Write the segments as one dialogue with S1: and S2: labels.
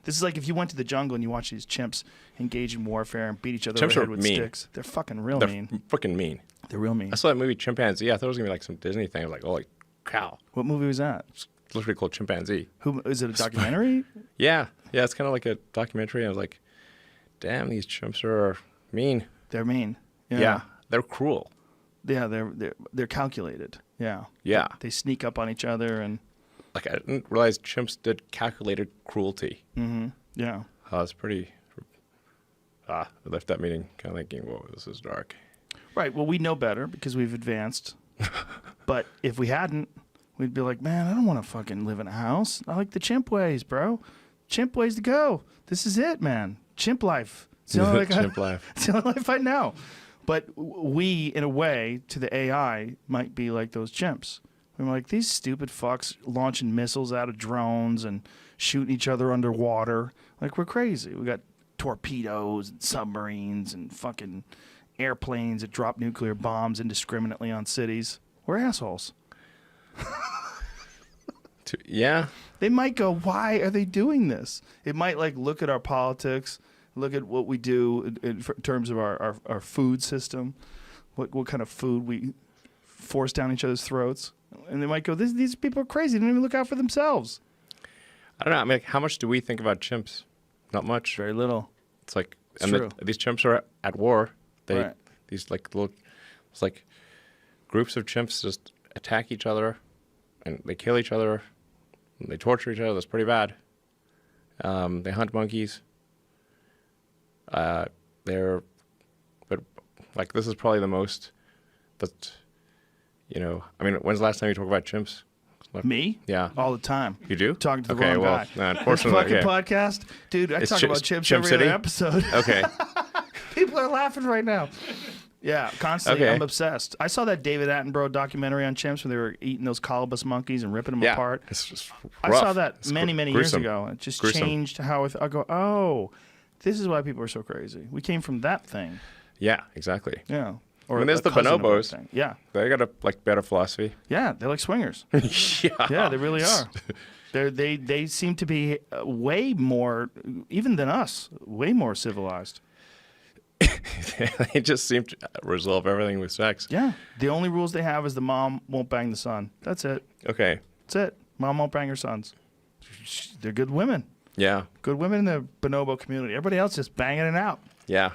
S1: This is like if you went to the jungle and you watch these chimps engage in warfare and beat each other
S2: Chimps
S1: over the head
S2: are
S1: with
S2: mean.
S1: sticks. They're fucking real
S2: They're
S1: mean.
S2: freaking mean.
S1: They're real mean.
S2: I saw that movie Chimpanzee. I thought it was gonna be like some Disney thing. I was like, holy cow!
S1: What movie was that?
S2: It's literally called Chimpanzee.
S1: Who is it? A documentary?
S2: Yeah, it's kind of like a documentary. I was like, damn, these chimps are mean.
S1: They're mean.
S2: Yeah, they're cruel.
S1: Yeah, they're calculated. Yeah.
S2: Yeah.
S1: They sneak up on each other and.
S2: Like, I didn't realize chimps did calculated cruelty.
S1: Mm-hmm. Yeah.
S2: It's pretty. I left that meeting kind of thinking, whoa, this is dark.
S1: Right. Well, we know better because we've advanced. But if we hadn't, we'd be like, man, I don't want to fucking live in a house. I like the chimp ways, bro. Chimp ways to go. This is it, man. Chimp life. It's the only
S2: Chimp life.
S1: It's the only life I know. But we, in a way, to the AI, might be like those chimps. We're like, these stupid fucks launching missiles out of drones and shooting each other underwater. Like, we're crazy. We got torpedoes and submarines and fucking airplanes that drop nuclear bombs indiscriminately on cities. We're assholes.
S2: Yeah.
S1: They might go, why are they doing this? It might, like, look at our politics, look at what we do in terms of our food system, what kind of food we force down each other's throats. And they might go, these people are crazy. They don't even look out for themselves.
S2: I don't know. I mean, like, how much do we think about chimps? Not much.
S1: Very little.
S2: It's like,
S1: It's true.
S2: These chimps are at war.
S1: Right.
S2: These like little, it's like groups of chimps just attack each other, and they kill each other, and they torture each other. That's pretty bad. They hunt monkeys. But like this is probably the most. That, you know, I mean, when's the last time you talked about chimps?
S1: Me?
S2: Yeah.
S1: All the time.
S2: You do?
S1: Talking to the wrong guy.
S2: Nah,
S1: This
S2: unfortunately,
S1: fucking
S2: okay.
S1: podcast, dude, I talk about chimps
S2: Chimp
S1: every
S2: City?
S1: other episode.
S2: Okay.
S1: People are laughing right now. Yeah, constantly.
S2: Okay.
S1: I'm obsessed. I saw that David Attenborough documentary on chimps where they were eating those colobus monkeys and ripping them
S2: Yeah.
S1: apart.
S2: It's just
S1: I
S2: rough.
S1: saw that
S2: It's
S1: many years
S2: gruesome.
S1: ago. It just
S2: Gruesome.
S1: changed how I go, oh, this is why people are so crazy. We came from that thing.
S2: Yeah, exactly.
S1: Yeah.
S2: I mean, there's
S1: a
S2: the
S1: cousin of that
S2: bonobos.
S1: thing. Yeah.
S2: They got a better philosophy.
S1: Yeah, they're like swingers.
S2: Yeah.
S1: Yeah, they really are. They seem to be way more, even than us, way more civilized.
S2: They just seem to resolve everything with sex.
S1: Yeah. The only rules they have is the mom won't bang the son. That's it.
S2: Okay.
S1: That's it. Mom won't bang her sons. They're good women.
S2: Yeah.
S1: Good women in the bonobo community. Everybody else just banging it out.
S2: Yeah.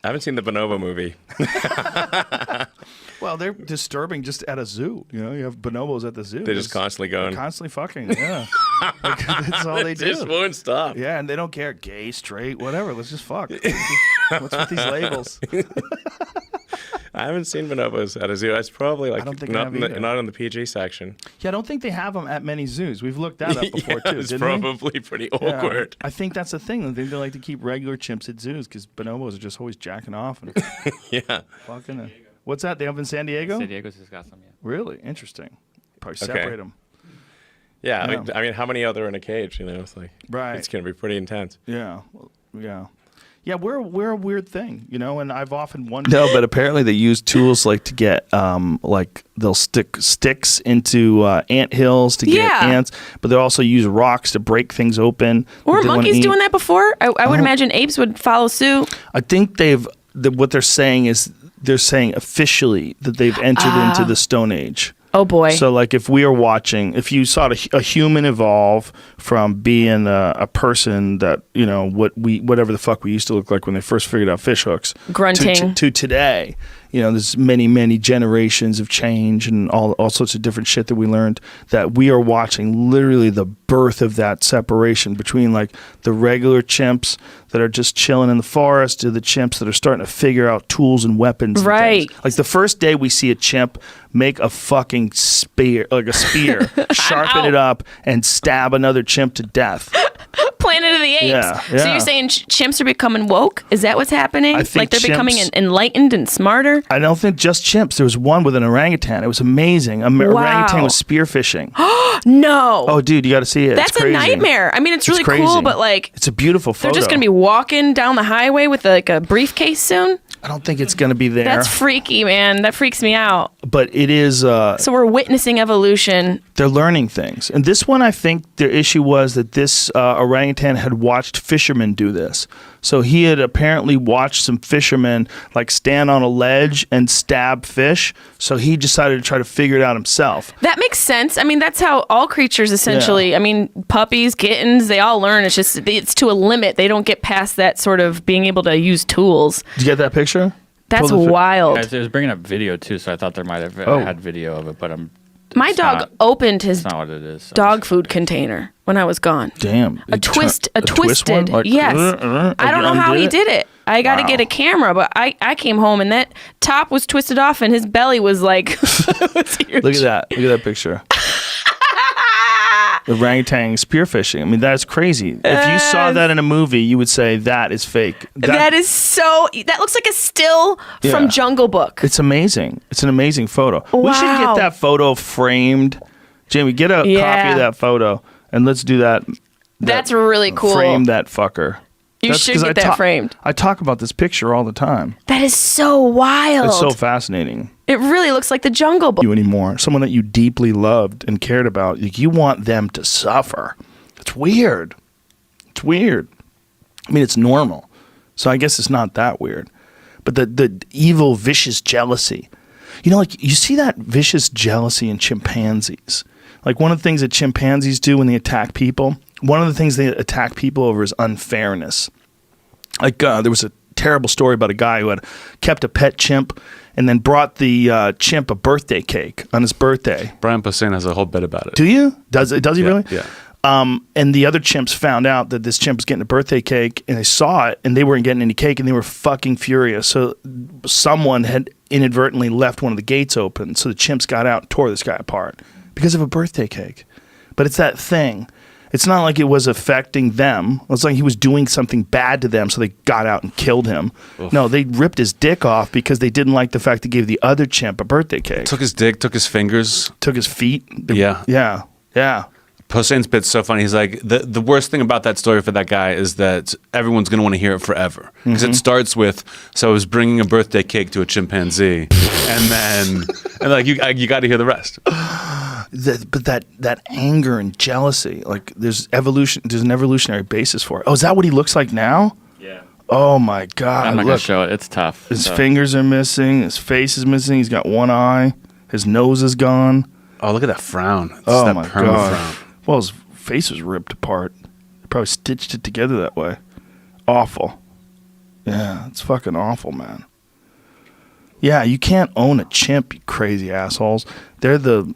S2: I haven't seen the Bonobo movie.
S1: Well, they're disturbing just at a zoo. You know, you have bonobos at the zoo.
S2: They're just constantly going.
S1: Constantly fucking, yeah. That's all they
S2: They just
S1: do.
S2: won't stop.
S1: Yeah, and they don't care. Gay, straight, whatever. Let's just fuck. What's with these labels?
S2: I haven't seen bonobos at a zoo. It's probably like
S1: I don't think I
S2: not
S1: have
S2: in the,
S1: either.
S2: not in the PG section.
S1: Yeah, I don't think they have them at many zoos. We've looked that up before,
S2: Yeah,
S1: too,
S2: it's
S1: didn't we?
S2: probably pretty
S1: Yeah.
S2: awkward.
S1: I think that's the thing. I think they like to keep regular chimps at zoos because bonobos are just always jacking off and
S2: Yeah.
S1: fucking. What's that? They have in San Diego?
S3: San Diego's just got some, yeah.
S1: Really? Interesting. Probably
S2: Okay.
S1: separate them.
S2: Yeah.
S1: Yeah.
S2: I mean, how many other in a cage? You know, it's like
S1: Right.
S2: it's gonna be pretty intense.
S1: Yeah. Yeah. Yeah, we're a weird thing, you know, and I've often wondered. No, but apparently they use tools like to get, like they'll stick sticks into ant hills to get
S4: Yeah.
S1: ants, but they'll also use rocks to break things open.
S4: Were
S1: They wanna
S4: monkeys
S1: eat.
S4: doing that before? I would imagine apes would follow suit.
S1: I think what they're saying is they're saying officially that they've entered into the Stone Age.
S4: Oh boy.
S1: So, like, if you saw a human evolve from being a person that, you know, whatever the fuck we used to look like when they first figured out fish hooks,
S4: Grunting.
S1: to today, you know, there's many generations of change and all sorts of different shit that we learned, that we are watching literally the birth of that separation between, like, the regular chimps that are just chilling in the forest to the chimps that are starting to figure out tools and weapons. and
S4: Right.
S1: things. Like the first day we see a chimp make a fucking spear, sharpen it up, and stab another chimp to death.
S4: Planet of the Apes.
S1: Yeah,
S4: So
S1: yeah.
S4: you're saying chimps are becoming woke? Is that what's happening?
S1: I think
S4: Like they're becoming
S1: chimps-
S4: enlightened and smarter?
S1: I don't think just chimps. There was one with an orangutan. It was amazing. Orangutan was spearfishing.
S4: No.
S1: Oh, dude, you got to see it.
S4: That's
S1: It's
S4: a
S1: crazy.
S4: nightmare. I mean, it's really
S1: crazy.
S4: cool, but like
S1: It's a beautiful photo.
S4: they're just going to be walking down the highway with like a briefcase soon?
S1: I don't think it's going to be there.
S4: That's freaky, man. That freaks me out.
S1: But it is.
S4: So we're witnessing evolution.
S1: They're learning things. And this one, I think the issue was that this orangutan had watched fishermen do this. So he had apparently watched some fishermen like stand on a ledge and stab fish. So he decided to try to figure it out himself.
S4: That makes sense. I mean, that's how all creatures essentially, I mean, puppies, kittens, they all learn. It's just, it's to a limit. They don't get past that sort of being able to use tools.
S1: Did you get that picture?
S4: That's
S1: Pull the
S4: wild.
S3: I was bringing up video too, so I thought there might have
S1: Oh.
S3: had video of it, but
S4: My
S3: it's
S4: dog
S3: not-
S4: opened his
S3: That's not what it is. So
S4: dog food container when I was gone.
S1: Damn.
S4: A twisted.
S1: one? Like,
S4: Yes. I don't know how he
S1: undid
S4: did it. I got to
S1: Wow.
S4: get a camera, but I came home and that top was twisted off and his belly was like. was huge.
S1: Look at that. Look at that picture. The orangutan spearfishing. I mean, that's crazy. If you saw that in a movie, you would say that is fake.
S4: That is so. That looks like a still
S1: Yeah.
S4: from Jungle Book.
S1: It's amazing. It's an amazing photo. We should
S4: Wow.
S1: get that photo framed. Jamie, get a copy
S4: Yeah.
S1: of that photo and let's do that.
S4: That's really cool.
S1: Frame that fucker.
S4: You
S1: That's
S4: should
S1: 'cause
S4: get that framed.
S1: I talk about this picture all the time.
S4: That is so wild.
S1: It's so fascinating.
S4: It really looks like the Jungle Book.
S1: You anymore. Someone that you deeply loved and cared about. Like, you want them to suffer. It's weird. It's weird. I mean, it's normal. So I guess it's not that weird. But the evil, vicious jealousy. You know, like, you see that vicious jealousy in chimpanzees. Like, one of the things that chimpanzees do when they attack people, one of the things they attack people over is unfairness. Like, there was a terrible story about a guy who had kept a pet chimp and then brought the chimp a birthday cake on his birthday.
S5: Brian Posehn has a whole bit about it.
S1: Do you? Does he really?
S5: Yeah.
S1: And the other chimps found out that this chimp was getting a birthday cake, and they saw it, and they weren't getting any cake, and they were fucking furious. So someone had inadvertently left one of the gates open, so the chimps got out and tore this guy apart because of a birthday cake. But it's that thing. It's not like it was affecting them. It's like he was doing something bad to them, so they got out and killed him.
S5: Oof.
S1: No, they ripped his dick off because they didn't like the fact they gave the other chimp a birthday cake.
S5: Took his dick, took his fingers.
S1: Took his feet.
S5: Yeah.
S1: Yeah. Yeah.
S5: Posehn's bit's so funny. He's like, the worst thing about that story for that guy is that everyone's going to want to hear it forever. Because it starts with, so I was bringing a birthday cake to a chimpanzee. And then, and like, you got to hear the rest.
S1: But that anger and jealousy, like there's an evolutionary basis for it. Oh, is that what he looks like now?
S3: yeah.
S1: Oh my God!
S3: I'm not gonna
S1: Look,
S3: show it. It's tough.
S1: his
S3: So-
S1: fingers are missing. His face is missing. He's got one eye. His nose is gone.
S5: Oh, look at that frown. It's
S1: Oh
S5: that
S1: my
S5: perma
S1: God!
S5: frown.
S1: Well, his face was ripped apart. They probably stitched it together that way. Awful. Yeah, it's fucking awful, man. Yeah, you can't own a chimp, you crazy assholes. They're the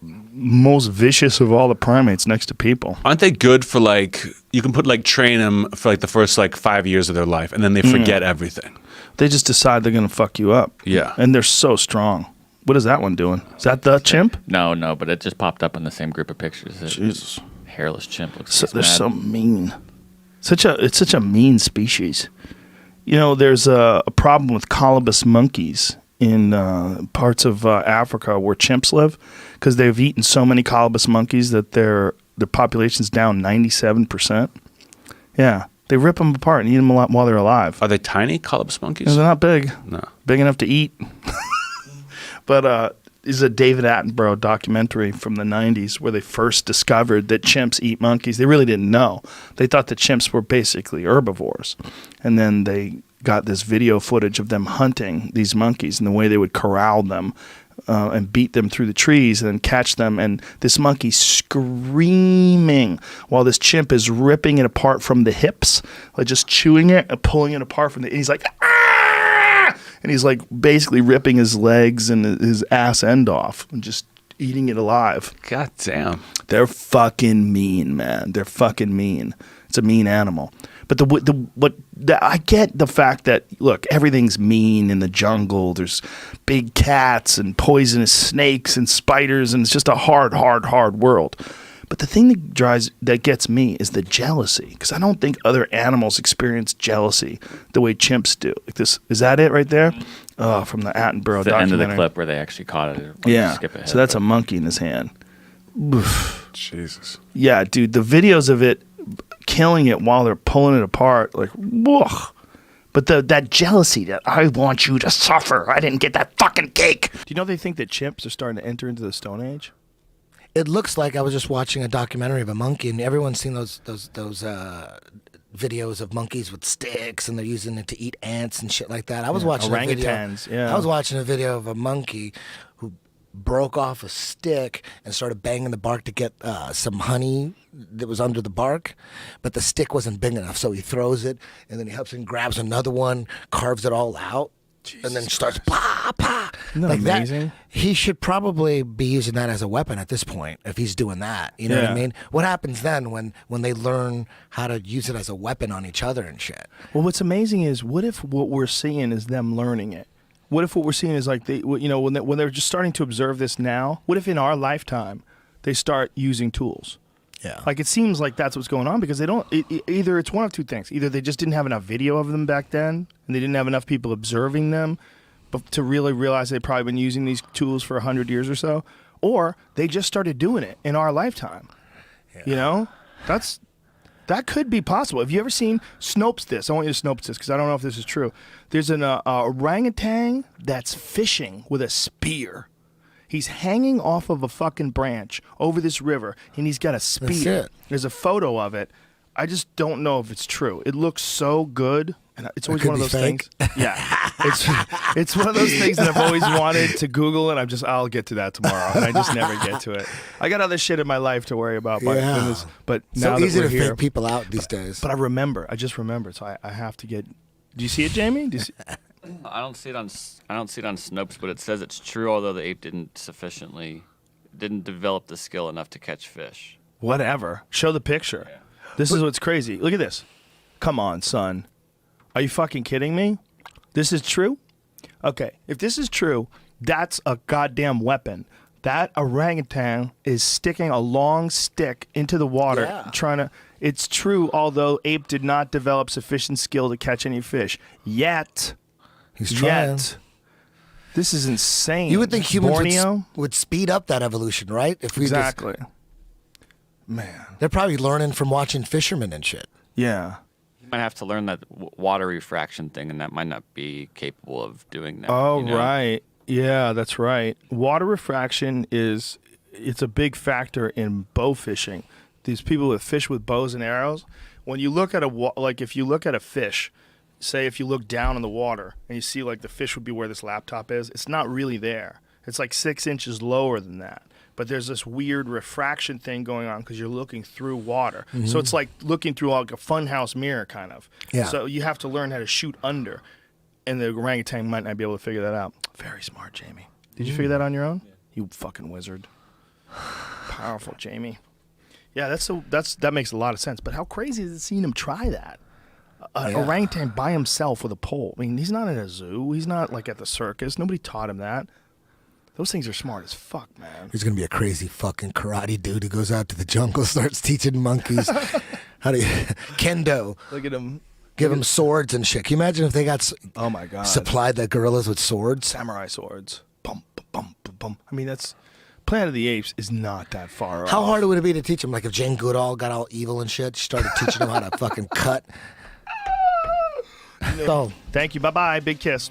S1: most vicious of all the primates next to people.
S5: Aren't they good for like, you can put like train them for like the first like 5 years of their life and then they forget everything.
S1: They just decide they're going to fuck you up.
S5: Yeah.
S1: And they're so strong. What is that one doing? Is that the chimp?
S3: No, but it just popped up in the same group of pictures.
S1: Jesus.
S3: Hairless chimp looks.
S1: So,
S3: like
S1: they're
S3: it's
S1: so
S3: mad.
S1: mean. It's such a mean species. You know, there's a problem with colobus monkeys in parts of Africa where chimps live because they've eaten so many colobus monkeys that their population's down 97%. Yeah, they rip them apart and eat them a lot while they're alive.
S5: Are they tiny colobus monkeys?
S1: They're not big.
S5: No.
S1: Big enough to eat. But is a David Attenborough documentary from the 90s where they first discovered that chimps eat monkeys. They really didn't know. They thought that chimps were basically herbivores. And then they got this video footage of them hunting these monkeys and the way they would corral them and beat them through the trees and then catch them. And this monkey screaming while this chimp is ripping it apart from the hips, like just chewing it and pulling it apart from the... And he's like, ah! And he's like basically ripping his legs and his ass end off and just eating it alive.
S5: God damn.
S1: They're fucking mean, man. They're fucking mean. It's a mean animal. But I get the fact that, look, everything's mean in the jungle. There's big cats and poisonous snakes and spiders, and it's just a hard world. But the thing that gets me is the jealousy, because I don't think other animals experience jealousy the way chimps do. Like this, is that it right there? From the Attenborough
S3: The end
S1: documentary.
S3: of the clip where they actually caught it.
S1: Yeah.
S3: Skip ahead,
S1: So that's
S3: but-
S1: a monkey in his hand. Oof.
S5: Jesus.
S1: Yeah, dude, the videos of it killing it while they're pulling it apart, like, whoa. But that jealousy that I want you to suffer. I didn't get that fucking cake. Do you know they think that chimps are starting to enter into the Stone Age?
S6: It looks like I was just watching a documentary of a monkey, and everyone's seen those videos of monkeys with sticks, and they're using it to eat ants and shit like that. I was watching
S1: orangutans.
S6: I was watching a video of a monkey who broke off a stick and started banging the bark to get some honey that was under the bark, but the stick wasn't big enough, so he throws it, and then he helps and grabs another one, carves it all out, and then starts pa pa.
S1: Isn't that amazing?
S6: He should probably be using that as a weapon at this point if he's doing that. You know what I
S1: Yeah.
S6: mean? What happens then when they learn how to use it as a weapon on each other and shit?
S1: Well, what's amazing is what if what we're seeing is them learning it? What if what we're seeing is like when they're just starting to observe this now? What if in our lifetime they start using tools?
S6: Yeah.
S1: Like it seems like that's what's going on because they don't. Either it's one of two things: either they just didn't have enough video of them back then, and they didn't have enough people observing them, but to really realize they've probably been using these tools for 100 years or so, or they just started doing it in our lifetime.
S6: Yeah.
S1: You know, that could be possible. Have you ever seen Snopes this? I want you to Snopes this because I don't know if this is true. There's an orangutan that's fishing with a spear. He's hanging off of a fucking branch over this river, and he's got a spear.
S6: it.
S1: There's a photo of it. I just don't know if it's true. It looks so good, and it's always
S6: could
S1: one of
S6: be
S1: those
S6: fake.
S1: things. Yeah, it's one of those things that I've always wanted to Google, and I'll get to that tomorrow, and I just never get to it. I got other shit in my life to worry about. But,
S6: Yeah.
S1: but
S6: So
S1: now that
S6: easy
S1: we're
S6: to
S1: here,
S6: fake people out these days.
S1: but I just remember, so I have to get. Do you see it, Jamie? Do you see,
S3: I don't see it on Snopes, but it says it's true. Although the ape didn't develop the skill enough to catch fish.
S1: whatever. Show the picture. This is what's crazy. Look at this. Come on, son. Are you fucking kidding me? This is true? Okay, if this is true, that's a goddamn weapon. That orangutan is sticking a long stick into the water,
S6: Yeah.
S1: trying to. It's true, although ape did not develop sufficient skill to catch any fish yet.
S6: He's trying.
S1: Yet. This is insane.
S6: You would think humans
S1: Borneo?
S6: would speed up that evolution, right? If we
S1: Exactly. Man.
S6: they're probably learning from watching fishermen and shit.
S1: Yeah.
S3: You might have to learn that water refraction thing, and that might not be capable of doing that.
S1: Oh,
S3: you know?
S1: right. Yeah, that's right. Water refraction it's a big factor in bow fishing. These people that fish with bows and arrows, when you look at if you look at a fish, say if you look down in the water and you see like the fish would be where this laptop is, it's not really there. It's like 6 inches lower than that. But there's this weird refraction thing going on because you're looking through water. So it's like looking through like a funhouse mirror kind of.
S6: Yeah.
S1: So you have to learn how to shoot under. And the orangutan might not be able to figure that out. Very smart, Jamie. Did you figure that on your own? You fucking wizard. Powerful, Jamie. Yeah, that makes a lot of sense. But how crazy is it seeing him try that? An
S6: Yeah.
S1: orangutan by himself with a pole. I mean, he's not at a zoo. He's not like at the circus. Nobody taught him that. Those things are smart as fuck, man.
S6: There's gonna be a crazy fucking karate dude who goes out to the jungle, starts teaching monkeys how to kendo,
S1: Look at him.
S6: give them swords and shit. Can you imagine if they got
S1: Oh my god.
S6: supplied the gorillas with swords?
S1: Samurai swords. Bum, bum, bum, bum, bum. I mean, that's Planet of the Apes is not that far off.
S6: How hard would it be to teach them? Like if Jane Goodall got all evil and shit, she started teaching them how to fucking cut. Oh.
S1: Thank you. Bye bye. Big kiss.